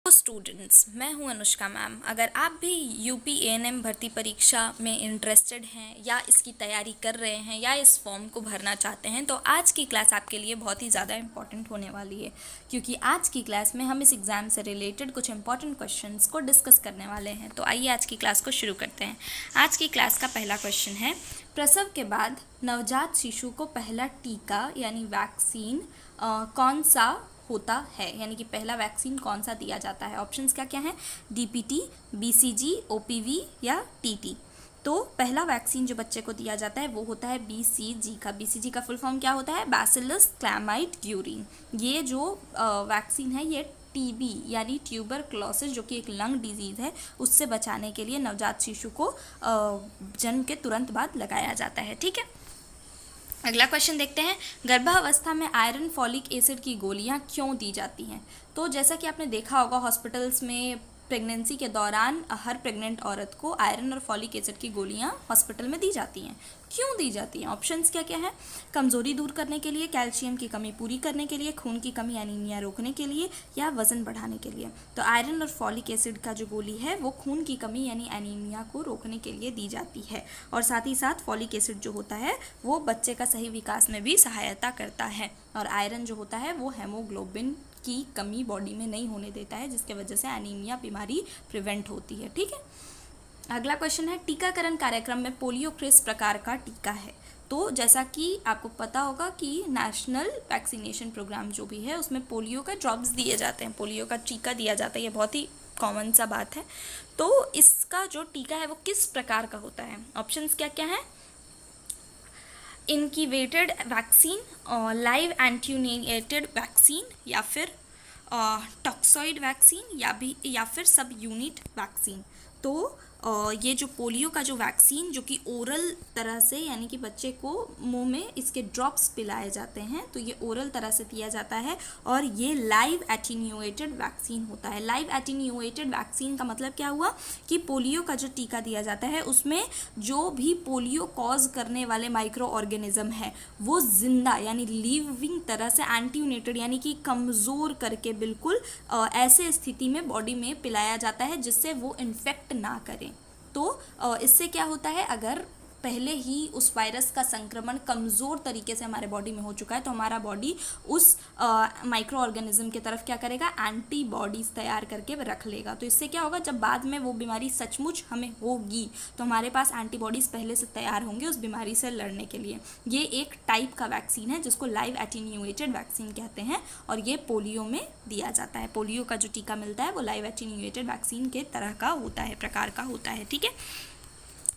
तो स्टूडेंट्स, मैं हूं अनुष्का मैम। अगर आप भी यूपी एएनएम भर्ती परीक्षा में इंटरेस्टेड हैं या इसकी तैयारी कर रहे हैं या इस फॉर्म को भरना चाहते हैं तो आज की क्लास आपके लिए बहुत ही ज़्यादा इम्पॉर्टेंट होने वाली है, क्योंकि आज की क्लास में हम इस एग्ज़ाम से रिलेटेड कुछ इंपॉर्टेंट क्वेश्चंस को डिस्कस करने वाले हैं। तो आइए आज की क्लास को शुरू करते हैं। आज की क्लास का पहला क्वेश्चन है, प्रसव के बाद नवजात शिशु को पहला टीका यानी वैक्सीन कौन सा होता है, यानी कि पहला वैक्सीन कौन सा दिया जाता है। ऑप्शंस क्या क्या हैं, डीपीटी, बीसीजी, ओपीवी या टीटी। तो पहला वैक्सीन जो बच्चे को दिया जाता है वो होता है बीसीजी का। बीसीजी का फुल फॉर्म क्या होता है, बैसिलस क्लैमाइड ग्यूरिन। ये जो वैक्सीन है ये टीबी यानी ट्यूबरक्लोसिस जो कि एक लंग डिजीज़ है उससे बचाने के लिए नवजात शिशु को जन्म के तुरंत बाद लगाया जाता है। ठीक है, अगला क्वेश्चन देखते हैं, गर्भावस्था में आयरन फॉलिक एसिड की गोलियां क्यों दी जाती हैं। तो जैसा कि आपने देखा होगा हॉस्पिटल्स में प्रेगनेंसी के दौरान हर प्रेग्नेंट औरत को आयरन और फॉलिक एसिड की गोलियां हॉस्पिटल में दी जाती हैं। क्यों दी जाती हैं, ऑप्शंस क्या क्या है, कमज़ोरी दूर करने के लिए, कैल्शियम की कमी पूरी करने के लिए, खून की कमी एनीमिया रोकने के लिए या वज़न बढ़ाने के लिए। तो आयरन और फॉलिक एसिड का जो गोली है वो खून की कमी यानी एनीमिया को रोकने के लिए दी जाती है, और साथ ही साथ फॉलिक एसिड जो होता है वो बच्चे का सही विकास में भी सहायता करता है, और आयरन जो होता है वो हेमोग्लोबिन की कमी बॉडी में नहीं होने देता है, जिसके वजह से एनीमिया बीमारी प्रिवेंट होती है। ठीक है, अगला क्वेश्चन है, टीकाकरण कार्यक्रम में पोलियो किस प्रकार का टीका है। तो जैसा कि आपको पता होगा कि नेशनल वैक्सीनेशन प्रोग्राम जो भी है उसमें पोलियो का ड्रॉप्स दिए जाते हैं, पोलियो का टीका दिया जाता है, ये बहुत ही कॉमन सा बात है। तो इसका जो टीका है वो किस प्रकार का होता है, ऑप्शंस क्या क्या है, इनक्यूबेटेड वैक्सीन, लाइव एंटीनेटेड वैक्सीन या फिर टॉक्सॉइड वैक्सीन या फिर सब यूनिट वैक्सीन। तो ये जो पोलियो का जो वैक्सीन जो कि ओरल तरह से यानी कि बच्चे को मुंह में इसके ड्रॉप्स पिलाए जाते हैं, तो ये ओरल तरह से दिया जाता है और ये लाइव एटीन्यूएटेड वैक्सीन होता है। लाइव एटीन्यूएटेड वैक्सीन का मतलब क्या हुआ कि पोलियो का जो टीका दिया जाता है उसमें जो भी पोलियो कॉज करने वाले माइक्रो ऑर्गेनिज्म है वो जिंदा यानी लिविंग तरह से एंटीनेटेड यानी कि कमज़ोर करके बिल्कुल ऐसे स्थिति में बॉडी में पिलाया जाता है जिससे वो इन्फेक्ट ना करें। तो इससे क्या होता है, अगर पहले ही उस वायरस का संक्रमण कमज़ोर तरीके से हमारे बॉडी में हो चुका है तो हमारा बॉडी उस माइक्रो ऑर्गेनिज्म की तरफ क्या करेगा, एंटीबॉडीज़ तैयार करके रख लेगा। तो इससे क्या होगा, जब बाद में वो बीमारी सचमुच हमें होगी तो हमारे पास एंटीबॉडीज़ पहले से तैयार होंगे उस बीमारी से लड़ने के लिए। ये एक टाइप का वैक्सीन है जिसको लाइव एटीन्यूएटेड वैक्सीन कहते हैं, और ये पोलियो में दिया जाता है। पोलियो का जो टीका मिलता है वो लाइव एटीन्यूएटेड वैक्सीन के तरह का होता है, प्रकार का होता है। ठीक है,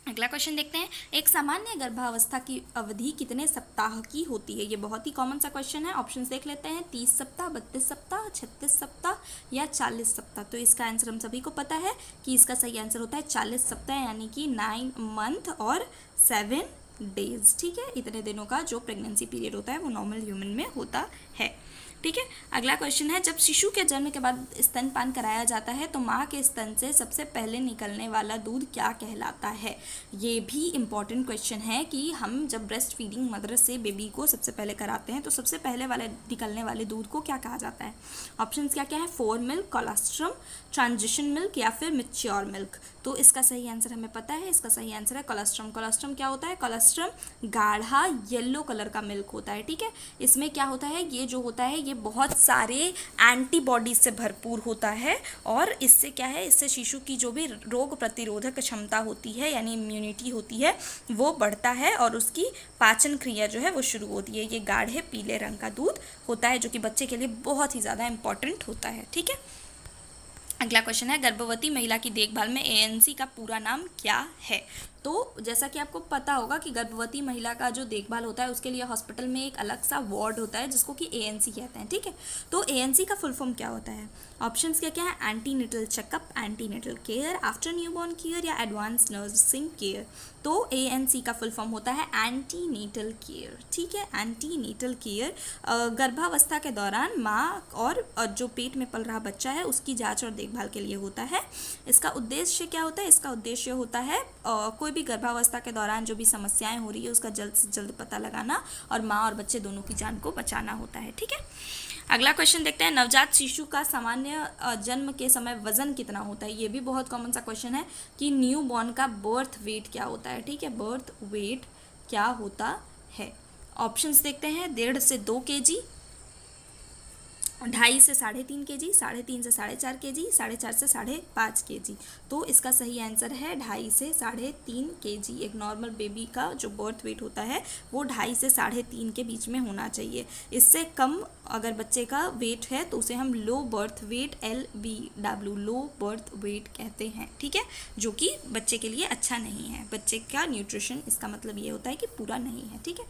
अगला क्वेश्चन देखते हैं, एक सामान्य गर्भावस्था की अवधि कितने सप्ताह की होती है। ये बहुत ही कॉमन सा क्वेश्चन है। ऑप्शंस देख लेते हैं, 30 सप्ताह, 32 सप्ताह, 36 सप्ताह या 40 सप्ताह। तो इसका आंसर हम सभी को पता है कि इसका सही आंसर होता है 40 सप्ताह यानी कि 9 मंथ और 7 डेज। ठीक है, इतने दिनों का जो प्रेगनेंसी पीरियड होता है वो नॉर्मल ह्यूमन में होता है। ठीक है, अगला क्वेश्चन है, जब शिशु के जन्म के बाद स्तनपान कराया जाता है तो माँ के स्तन से सबसे पहले निकलने वाला दूध क्या कहलाता है। ये भी इम्पॉर्टेंट क्वेश्चन है कि हम जब ब्रेस्ट फीडिंग मदर से बेबी को सबसे पहले कराते हैं तो सबसे पहले वाले निकलने वाले दूध को क्या कहा जाता है। ऑप्शंस क्या क्या है, four milk, colostrum, transition milk या फिर मैच्योर मिल्क। तो इसका सही आंसर हमें पता है, इसका सही आंसर है कोलेस्ट्रम। कोलेस्ट्रम क्या होता है, कोलेस्ट्रम गाढ़ा येलो कलर का मिल्क होता है। ठीक है, इसमें क्या होता है, ये जो होता है ये बहुत सारे एंटीबॉडीज से भरपूर होता है, और इससे क्या है, इससे शिशु की जो भी रोग प्रतिरोधक क्षमता होती है यानी इम्यूनिटी होती है वो बढ़ता है और उसकी पाचन क्रिया जो है वो शुरू होती है। ये गाढ़े पीले रंग का दूध होता है जो कि बच्चे के लिए बहुत ही ज़्यादा इम्पॉर्टेंट होता है। ठीक है, अगला क्वेश्चन है, गर्भवती महिला की देखभाल में एएनसी का पूरा नाम क्या है। तो जैसा कि आपको पता होगा कि गर्भवती महिला का जो देखभाल होता है उसके लिए हॉस्पिटल में एक अलग सा वार्ड होता है जिसको कि एएनसी कहते हैं। ठीक है, तो एएनसी का फुल फॉर्म क्या होता है, ऑप्शंस क्या क्या है, antenatal checkup, antenatal care, after newborn care या एडवांस नर्सिंग केयर। तो एएनसी का फुल फॉर्म होता है एंटीनेटल केयर। ठीक है, एंटीनेटल केयर गर्भावस्था के दौरान माँ और जो पेट में पल रहा बच्चा है उसकी जांच और देखभाल के लिए होता है। इसका उद्देश्य क्या होता है, इसका उद्देश्य होता है कोई भी गर्भावस्था के दौरान जो भी समस्याएं हो रही है उसका जल्द से जल्द पता लगाना और माँ और बच्चे दोनों की जान को बचाना होता है। ठीक है, अगला क्वेश्चन देखते हैं, नवजात शिशु का सामान्य जन्म के समय वजन कितना होता है। ये भी बहुत कॉमन सा क्वेश्चन है कि न्यू बॉर्न का बर्थ वेट क्या होता है। ठीक है, बर्थ वेट क्या होता है। ऑप्शंस देखते हैं, 1.5 से 2 kg, 2.5 से 3.5 kg, 3.5 से 4.5 kg, 4.5 से 5.5 kg। तो इसका सही आंसर है 2.5 से 3.5 kg। एक नॉर्मल बेबी का जो बर्थ वेट होता है वो 2.5 से 3.5 के बीच में होना चाहिए। इससे कम अगर बच्चे का वेट है तो उसे हम low birth weight LBW low birth weight कहते हैं। ठीक है, जो कि बच्चे के लिए अच्छा नहीं है। बच्चे का न्यूट्रिशन इसका मतलब ये होता है कि पूरा नहीं है। ठीक है,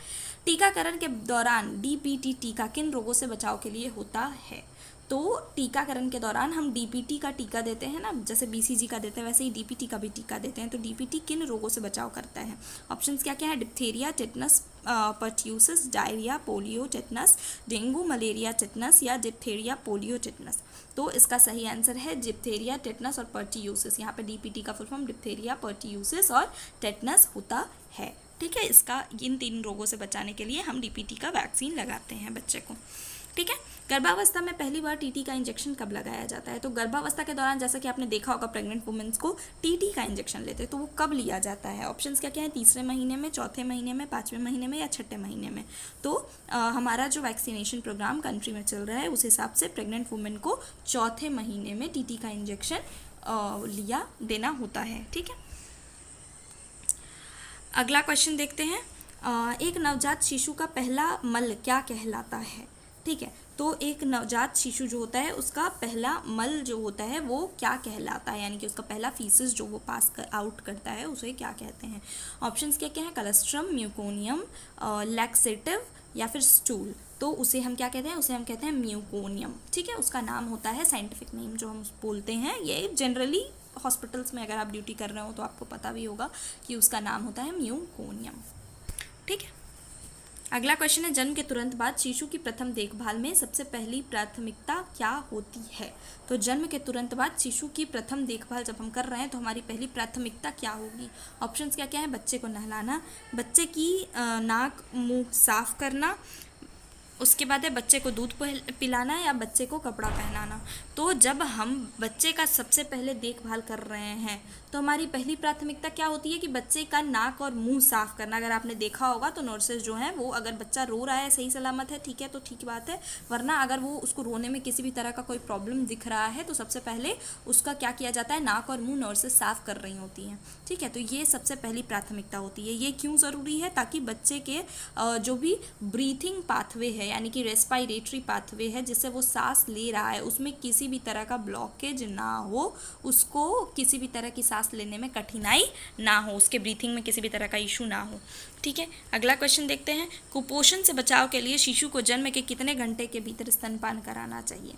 टीकाकरण के दौरान DPT टीका किन रोगों से बचाव के लिए होता है। तो टीकाकरण के दौरान हम DPT का टीका देते हैं ना, जैसे BCG का देते हैं वैसे ही DPT का भी टीका देते हैं। तो DPT किन रोगों से बचाव करता है। ऑप्शंस क्या क्या है, diphtheria, tetanus, pertussis, diarrhoea, polio, tetanus, dengue, malaria, tetanus या डिप्थीरिया, पोलियो, टेटनस। तो इसका सही आंसर है डिप्थीरिया, टेटनस और पर्ट्यूसिस। यहाँ पे DPT का फुल फॉर्म डिप्थीरिया, पर्ट्यूसिस और टेटनस होता है। ठीक है, इसका इन 3 रोगों से बचाने के लिए हम DPT का वैक्सीन लगाते हैं बच्चे को। ठीक है, गर्भावस्था में पहली बार TT का इंजेक्शन कब लगाया जाता है। तो गर्भावस्था के दौरान जैसा कि आपने देखा होगा प्रेग्नेंट वुमेन्स को TT का इंजेक्शन लेते हैं, तो वो कब लिया जाता है। ऑप्शंस क्या क्या है, 3रे महीने में, 4थे महीने में, 5वें महीने में या 6ठे महीने में। तो हमारा जो वैक्सीनेशन प्रोग्राम कंट्री में चल रहा है उस हिसाब से प्रेग्नेंट वुमेन को 4थे महीने में TT का इंजेक्शन देना होता है। ठीक है, अगला क्वेश्चन देखते हैं, एक नवजात शिशु का पहला मल क्या कहलाता है। ठीक है, तो एक नवजात शिशु जो होता है उसका पहला मल जो होता है वो क्या कहलाता है, यानी कि उसका पहला फीसिस जो वो आउट करता है उसे क्या कहते हैं। ऑप्शंस क्या क्या है, कलेस्ट्रम, म्यूकोनियम, लैक्सेटिव या फिर स्टूल। तो उसे हम क्या कहते हैं, उसे हम कहते हैं म्यूकोनियम। ठीक है, उसका नाम होता है साइंटिफिक नेम जो हम बोलते हैं। ये जनरली हॉस्पिटल्स में अगर आप ड्यूटी कर रहे हो तो आपको पता भी होगा कि उसका नाम होता है म्यूकोनियम। ठीक है, अगला क्वेश्चन है, जन्म के तुरंत बाद शिशु की प्रथम देखभाल में सबसे पहली प्राथमिकता क्या होती है। तो जन्म के तुरंत बाद शिशु की प्रथम देखभाल जब हम कर रहे हैं तो हमारी पहली प्राथमिकता क्या होगी। ऑप्शंस क्या क्या है, बच्चे को नहलाना, बच्चे की नाक मुंह साफ करना, उसके बाद है बच्चे को दूध पिलाना या बच्चे को कपड़ा पहनाना। तो जब हम बच्चे का सबसे पहले देखभाल कर रहे हैं तो हमारी पहली प्राथमिकता क्या होती है कि बच्चे का नाक और मुंह साफ करना। अगर आपने देखा होगा तो नर्सेज जो हैं वो अगर बच्चा रो रहा है सही सलामत है ठीक है तो ठीक बात है, वरना अगर वो उसको रोने में किसी भी तरह का कोई प्रॉब्लम दिख रहा है तो सबसे पहले उसका क्या किया जाता है, नाक और मुंह नर्सेज साफ कर रही होती हैं। ठीक है, तो ये सबसे पहली प्राथमिकता होती है। ये क्यों ज़रूरी है, ताकि बच्चे के जो भी ब्रीथिंग पाथवे है यानी कि रेस्पायरेटरी पाथवे है जिससे वो सांस ले रहा है उसमें किसी भी तरह का ब्लॉकेज ना हो, उसको किसी भी तरह की सांस लेने में कठिनाई ना हो, उसके ब्रीथिंग में किसी भी तरह का इशू ना हो। ठीक है, अगला क्वेश्चन देखते हैं, कुपोषण से बचाव के लिए शिशु को जन्म के कितने घंटे के भीतर स्तनपान कराना चाहिए।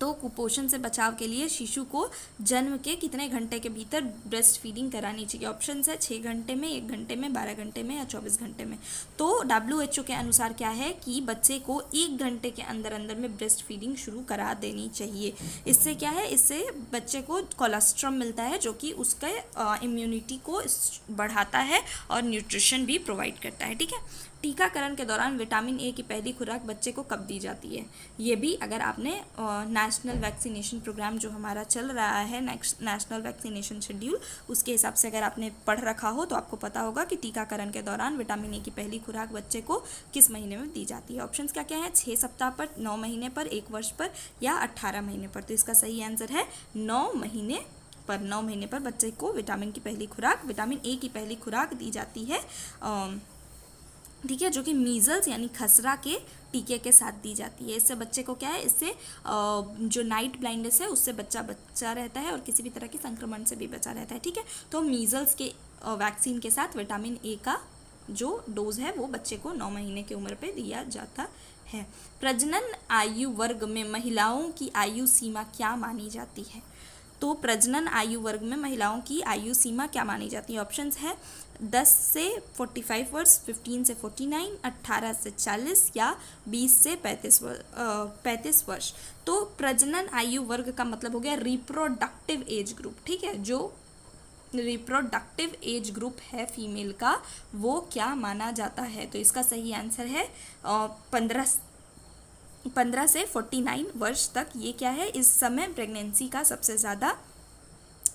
तो कुपोषण से बचाव के लिए शिशु को जन्म के कितने घंटे के भीतर ब्रेस्ट फीडिंग करानी चाहिए। ऑप्शन है 6 घंटे में, 1 घंटे में, 12 घंटे में या 24 घंटे में। तो WHO के अनुसार क्या है कि बच्चे को 1 घंटे के अंदर अंदर में ब्रेस्ट फीडिंग शुरू करा देनी चाहिए। इससे क्या है, इससे बच्चे को कोलेस्ट्रॉल मिलता है जो कि उसके इम्यूनिटी को बढ़ाता है और न्यूट्रिशन भी प्रोवाइड करता है। ठीक है, टीकाकरण के दौरान विटामिन ए की पहली खुराक बच्चे को कब दी जाती है। ये भी अगर आपने नेशनल वैक्सीनेशन प्रोग्राम जो हमारा चल रहा है, नेशनल वैक्सीनेशन शेड्यूल, उसके हिसाब से अगर आपने पढ़ रखा हो तो आपको पता होगा कि टीकाकरण के दौरान विटामिन ए की पहली खुराक बच्चे को किस महीने में दी जाती है। ऑप्शंस क्या क्या है, 6 सप्ताह पर, 9 महीने पर, 1 वर्ष पर या 18 महीने पर। तो इसका सही आंसर है 9 महीने पर। 9 महीने पर बच्चे को विटामिन की पहली खुराक, विटामिन ए की पहली खुराक दी जाती है। ठीक है, जो कि मीजल्स यानी खसरा के टीके के साथ दी जाती है। इससे बच्चे को क्या है, इससे जो नाइट ब्लाइंडनेस है उससे बच्चा बचा रहता है और किसी भी तरह के संक्रमण से भी बचा रहता है। ठीक है, तो मीजल्स के वैक्सीन के साथ विटामिन ए का जो डोज है वो बच्चे को 9 महीने की उम्र पे दिया जाता है। प्रजनन आयु वर्ग में महिलाओं की आयु सीमा क्या मानी जाती है। तो प्रजनन आयु वर्ग में महिलाओं की आयु सीमा क्या मानी जाती है। ऑप्शंस है 10 से 45 वर्ष, 15 से 49, 18 से 40 या 20 से 35 वर्ष। तो प्रजनन आयु वर्ग का मतलब हो गया रिप्रोडक्टिव एज ग्रुप। ठीक है, जो रिप्रोडक्टिव एज ग्रुप है फीमेल का वो क्या माना जाता है। तो इसका सही आंसर है 15 15 से 49 वर्ष तक ये क्या है, इस समय प्रेगनेंसी का सबसे ज़्यादा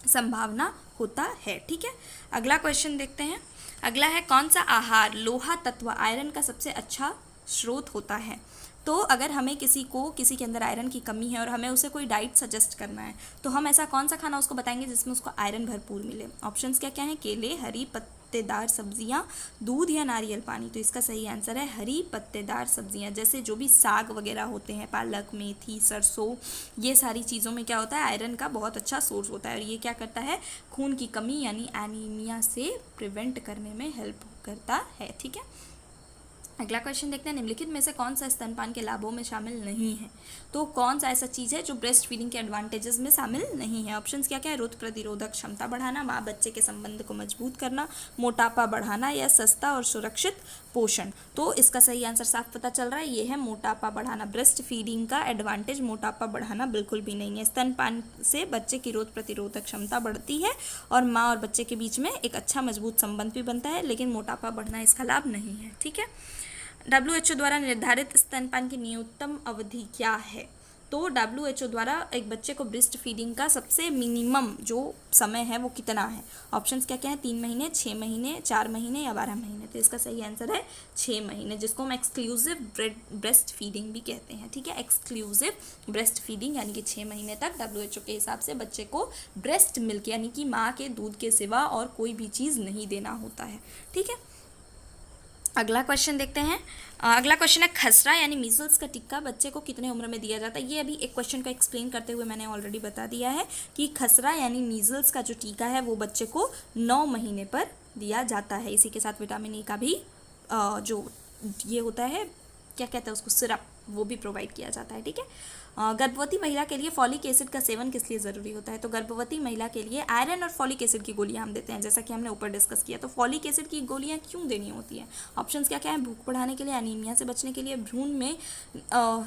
संभावना होता है। ठीक है, अगला क्वेश्चन देखते हैं। अगला है, कौन सा आहार लोहा तत्व आयरन का सबसे अच्छा स्रोत होता है। तो अगर हमें किसी के अंदर आयरन की कमी है और हमें उसे कोई डाइट सजेस्ट करना है, तो हम ऐसा कौन सा खाना उसको बताएंगे जिसमें उसको आयरन भरपूर मिले। ऑप्शंस क्या क्या हैं, केले, हरी पत्तेदार सब्जियां, दूध या नारियल पानी। तो इसका सही आंसर है हरी पत्तेदार सब्जियां। जैसे जो भी साग वगैरह होते हैं, पालक, मेथी, सरसों, ये सारी चीज़ों में क्या होता है, आयरन का बहुत अच्छा सोर्स होता है और ये क्या करता है, खून की कमी यानी एनीमिया से प्रिवेंट करने में हेल्प करता है। ठीक है, अगला क्वेश्चन देखते हैं, निम्नलिखित में से कौन सा स्तनपान के लाभों में शामिल नहीं है। तो कौन सा ऐसा चीज़ है जो ब्रेस्ट फीडिंग के एडवांटेजेस में शामिल नहीं है। ऑप्शंस क्या क्या है, रोग प्रतिरोधक क्षमता बढ़ाना, माँ बच्चे के संबंध को मजबूत करना, मोटापा बढ़ाना या सस्ता और सुरक्षित पोषण। तो इसका सही आंसर साफ पता चल रहा है, ये है मोटापा बढ़ाना। ब्रेस्ट फीडिंग का एडवांटेज मोटापा बढ़ाना बिल्कुल भी नहीं है। स्तनपान से बच्चे की रोग प्रतिरोधक क्षमता बढ़ती है और माँ और बच्चे के बीच में एक अच्छा मजबूत संबंध भी बनता है, लेकिन मोटापा बढ़ना इसका लाभ नहीं है। ठीक है, WHO द्वारा निर्धारित स्तनपान की न्यूनतम अवधि क्या है। तो WHO द्वारा एक बच्चे को ब्रेस्ट फीडिंग का सबसे मिनिमम जो समय है वो कितना है। ऑप्शंस क्या क्या है, 3 महीने, 6 महीने, 4 महीने या 12 महीने। तो इसका सही आंसर है 6 महीने, जिसको हम एक्सक्लूसिव ब्रेस्ट फीडिंग भी कहते हैं। ठीक है, एक्सक्लूसिव ब्रेस्ट फीडिंग यानी कि 6 महीने तक WHO के हिसाब से बच्चे को ब्रेस्ट मिल्क यानी कि माँ के दूध के सिवा और कोई भी चीज़ नहीं देना होता है। ठीक है, अगला क्वेश्चन देखते हैं। अगला क्वेश्चन है, खसरा यानी मीजल्स का टीका बच्चे को कितने उम्र में दिया जाता है। ये अभी एक क्वेश्चन को एक्सप्लेन करते हुए मैंने ऑलरेडी बता दिया है कि खसरा यानी मीजल्स का जो टीका है वो बच्चे को 9 महीने पर दिया जाता है। इसी के साथ विटामिन ए का भी जो ये होता है, क्या कहते हैं उसको, सिरप, वो भी प्रोवाइड किया जाता है। ठीक है, गर्भवती महिला के लिए फॉलिक एसिड का सेवन किस लिए ज़रूरी होता है। तो गर्भवती महिला के लिए आयरन और फॉलिक एसिड की गोलियां हम देते हैं, जैसा कि हमने ऊपर डिस्कस किया। तो फॉलिक एसिड की गोलियां क्यों देनी होती हैं। ऑप्शंस क्या क्या है, भूख बढ़ाने के लिए, एनीमिया से बचने के लिए, भ्रूण में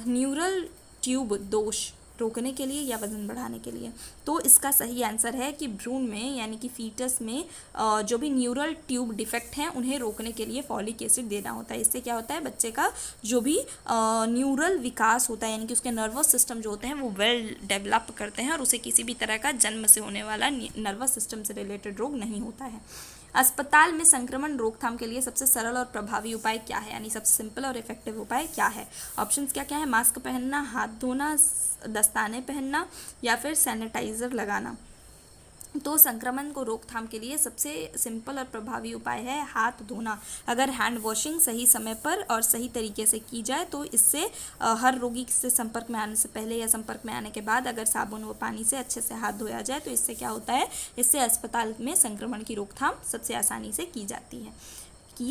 न्यूरल ट्यूब दोष रोकने के लिए या वजन बढ़ाने के लिए। तो इसका सही आंसर है कि भ्रूण में यानी कि फीटस में जो भी न्यूरल ट्यूब डिफेक्ट हैं उन्हें रोकने के लिए फॉलिक एसिड देना होता है। इससे क्या होता है, बच्चे का जो भी न्यूरल विकास होता है यानी कि उसके नर्वस सिस्टम जो होते हैं वो वेल डेवलप करते हैं और उसे किसी भी तरह का जन्म से होने वाला नर्वस सिस्टम से रिलेटेड रोग नहीं होता है। अस्पताल में संक्रमण रोकथाम के लिए सबसे सरल और प्रभावी उपाय क्या है, यानी सबसे सिंपल और इफेक्टिव उपाय क्या है। ऑप्शंस क्या क्या है, मास्क पहनना, हाथ धोना, दस्ताने पहनना या फिर सैनिटाइजर लगाना। तो संक्रमण को रोकथाम के लिए सबसे सिंपल और प्रभावी उपाय है हाथ धोना। अगर हैंड वॉशिंग सही समय पर और सही तरीके से की जाए तो इससे हर रोगी से संपर्क में आने से पहले या संपर्क में आने के बाद अगर साबुन व पानी से अच्छे से हाथ धोया जाए तो इससे क्या होता है, इससे अस्पताल में संक्रमण की रोकथाम सबसे आसानी से की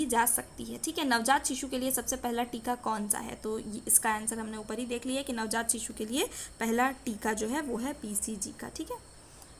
जा सकती है। ठीक है, नवजात शिशु के लिए सबसे पहला टीका कौन सा है। तो इसका आंसर हमने ऊपर ही देख लिया कि नवजात शिशु के लिए पहला टीका जो है वो है BCG का। ठीक है,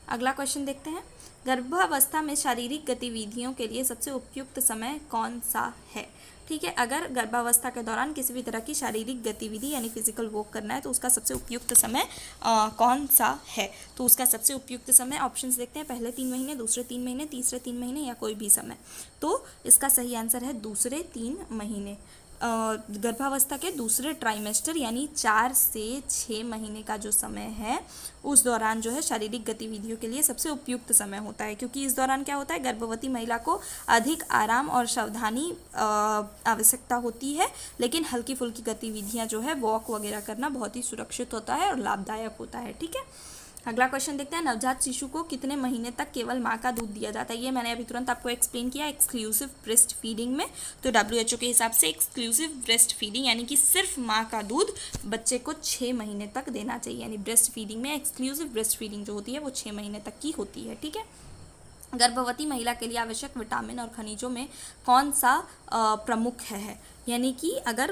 अगला क्वेश्चन देखते हैं, गर्भावस्था में शारीरिक गतिविधियों के लिए सबसे उपयुक्त समय कौन सा है। ठीक है, अगर गर्भावस्था के दौरान किसी भी तरह की शारीरिक गतिविधि यानी फिजिकल वर्क करना है तो उसका सबसे उपयुक्त समय कौन सा है। तो उसका सबसे उपयुक्त समय ऑप्शंस देखते हैं, पहले 3 महीने, दूसरे 3 महीने, तीसरे 3 महीने या कोई भी समय। तो इसका सही आंसर है दूसरे 3 महीने। गर्भावस्था के दूसरे ट्राइमेस्टर यानी 4 से 6 महीने का जो समय है उस दौरान जो है शारीरिक गतिविधियों के लिए सबसे उपयुक्त समय होता है, क्योंकि इस दौरान क्या होता है, गर्भवती महिला को अधिक आराम और सावधानी आवश्यकता होती है, लेकिन हल्की फुल्की गतिविधियां जो है वॉक वगैरह करना बहुत ही सुरक्षित होता है और लाभदायक होता है। ठीक है, अगला क्वेश्चन देखते हैं, नवजात शिशु को कितने महीने तक केवल माँ का दूध दिया जाता है। ये मैंने अभी तुरंत आपको एक्सप्लेन किया एक्सक्लूसिव ब्रेस्ट फीडिंग में। तो WHO के हिसाब से एक्सक्लूसिव ब्रेस्ट फीडिंग यानी कि सिर्फ माँ का दूध बच्चे को 6 महीने तक देना चाहिए। यानी ब्रेस्ट फीडिंग में एक्सक्लूसिव ब्रेस्ट फीडिंग जो होती है वो 6 महीने तक की होती है। ठीक है, गर्भवती महिला के लिए आवश्यक विटामिन और खनिजों में कौन सा प्रमुख है, यानी कि अगर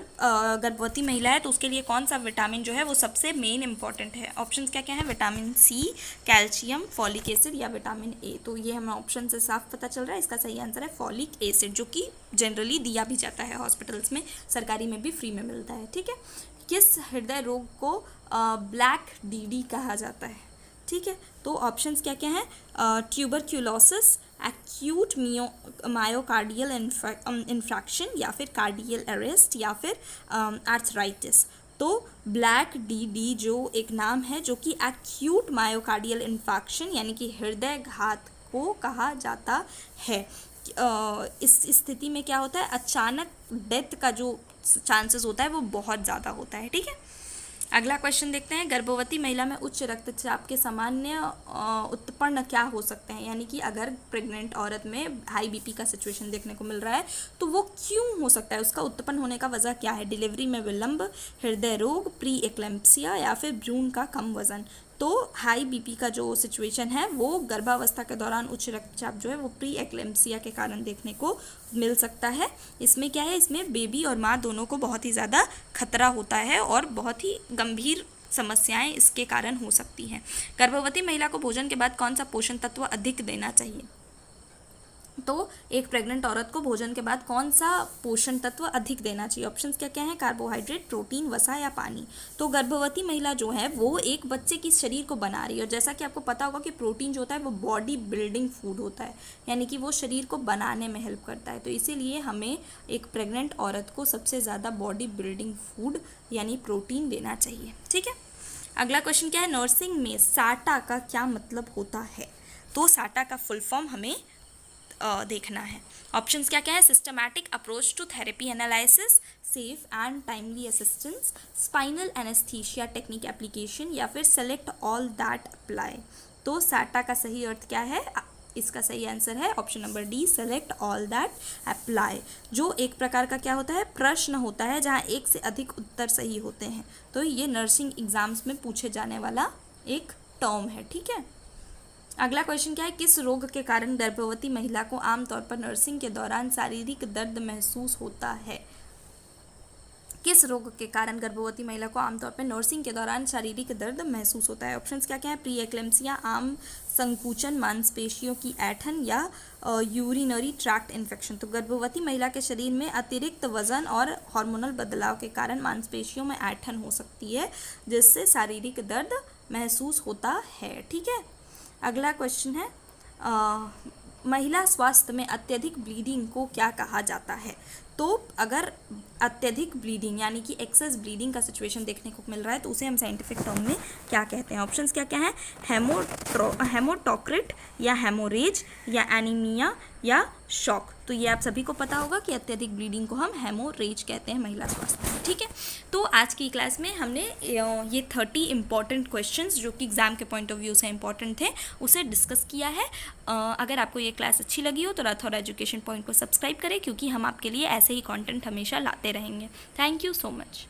गर्भवती महिला है तो उसके लिए कौन सा विटामिन जो है वो सबसे मेन इंपॉर्टेंट है। ऑप्शंस क्या क्या है, vitamin C, calcium, folic acid या विटामिन A। तो ये हमें ऑप्शन से साफ पता चल रहा है, इसका सही आंसर है फॉलिक एसिड, जो कि जनरली दिया भी जाता है हॉस्पिटल्स में, सरकारी में भी फ्री में मिलता है। ठीक है, किस हृदय रोग को ब्लैक DD कहा जाता है। ठीक है, तो ऑप्शंस क्या क्या हैं, ट्यूबरक्यूलोसिस, एक्यूट मायोकार्डियल इन्फ्रैक्शन या फिर कार्डियल अरेस्ट या फिर आर्थराइटिस। तो ब्लैक डी जो एक नाम है जो कि एक्यूट मायोकार्डियल इन्फेक्शन यानी कि हृदय घात को कहा जाता है। इस स्थिति में क्या होता है, अचानक डेथ का जो चांसेस होता है वो बहुत ज़्यादा होता है। ठीक है, अगला क्वेश्चन देखते हैं। गर्भवती महिला में उच्च रक्तचाप के सामान्य उत्पन्न क्या हो सकते हैं, यानी कि अगर प्रेग्नेंट औरत में हाई बीपी का सिचुएशन देखने को मिल रहा है तो वो क्यों हो सकता है, उसका उत्पन्न होने का वजह क्या है। डिलीवरी में विलंब, हृदय रोग, प्री एक्लेम्पसिया या फिर भ्रूण का कम वजन। तो हाई बीपी का जो सिचुएशन है वो गर्भावस्था के दौरान उच्च रक्तचाप जो है वो प्री एक्लेम्पसिया के कारण देखने को मिल सकता है। इसमें क्या है, इसमें बेबी और माँ दोनों को बहुत ही ज़्यादा खतरा होता है और बहुत ही गंभीर समस्याएं इसके कारण हो सकती हैं। गर्भवती महिला को भोजन के बाद कौन सा पोषण तत्व अधिक देना चाहिए। तो एक प्रेग्नेंट औरत को भोजन के बाद कौन सा पोषण तत्व अधिक देना चाहिए। ऑप्शंस क्या क्या हैं, कार्बोहाइड्रेट, प्रोटीन, वसा या पानी। तो गर्भवती महिला जो है वो एक बच्चे की शरीर को बना रही है और जैसा कि आपको पता होगा कि प्रोटीन जो होता है वो बॉडी बिल्डिंग फूड होता है, यानी कि वो शरीर को बनाने में हेल्प करता है। तो इसीलिए हमें एक प्रेग्नेंट औरत को सबसे ज़्यादा बॉडी बिल्डिंग फूड यानी प्रोटीन देना चाहिए। ठीक है, अगला क्वेश्चन क्या है, नर्सिंग में साटा का क्या मतलब होता है। तो साटा का फुल फॉर्म हमें देखना है। ऑप्शंस क्या क्या है, systematic approach to therapy analysis, safe and timely assistance, spinal anaesthesia technique application या फिर सेलेक्ट ऑल दैट अप्लाई। तो साटा का सही अर्थ क्या है, इसका सही आंसर है option number D, select all that apply, जो एक प्रकार का क्या होता है, प्रश्न होता है जहाँ एक से अधिक उत्तर सही होते हैं। तो ये नर्सिंग एग्जाम्स में पूछे जाने वाला एक टर्म है। ठीक है, अगला क्वेश्चन क्या है, किस रोग के कारण गर्भवती महिला को आमतौर पर नर्सिंग के दौरान शारीरिक दर्द महसूस होता है। किस रोग के कारण गर्भवती महिला को आमतौर पर नर्सिंग के दौरान शारीरिक दर्द महसूस होता है। ऑप्शंस क्या क्या है, प्री एक्लेम्पसिया, आम संकुचन, मांसपेशियों की ऐंठन या यूरिनरी ट्रैक्ट इन्फेक्शन। तो गर्भवती महिला के शरीर में अतिरिक्त वजन और हार्मोनल बदलाव के कारण मांसपेशियों में ऐंठन हो सकती है जिससे शारीरिक दर्द महसूस होता है। ठीक है, अगला क्वेश्चन है, महिला स्वास्थ्य में अत्यधिक ब्लीडिंग को क्या कहा जाता है। तो अगर अत्यधिक ब्लीडिंग यानी कि एक्सेस ब्लीडिंग का सिचुएशन देखने को मिल रहा है तो उसे हम साइंटिफिक टर्म में क्या कहते हैं। ऑप्शंस क्या क्या हैं, हेमोटोक्रिट या हेमोरेज या एनीमिया या शॉक। तो ये आप सभी को पता होगा कि अत्यधिक ब्लीडिंग को हम हेमोरेज कहते हैं महिला स्वास्थ्य में। ठीक है, तो आज की क्लास में हमने ये 30 इंपॉर्टेंट क्वेश्चंस जो कि एग्जाम के पॉइंट ऑफ व्यू से इंपॉर्टेंट थे उसे डिस्कस किया है। अगर आपको ये क्लास अच्छी लगी हो तो राठौर एजुकेशन पॉइंट को सब्सक्राइब करें क्योंकि हम आपके लिए ऐसे ही कंटेंट हमेशा लाते रहेंगे। Thank you so much.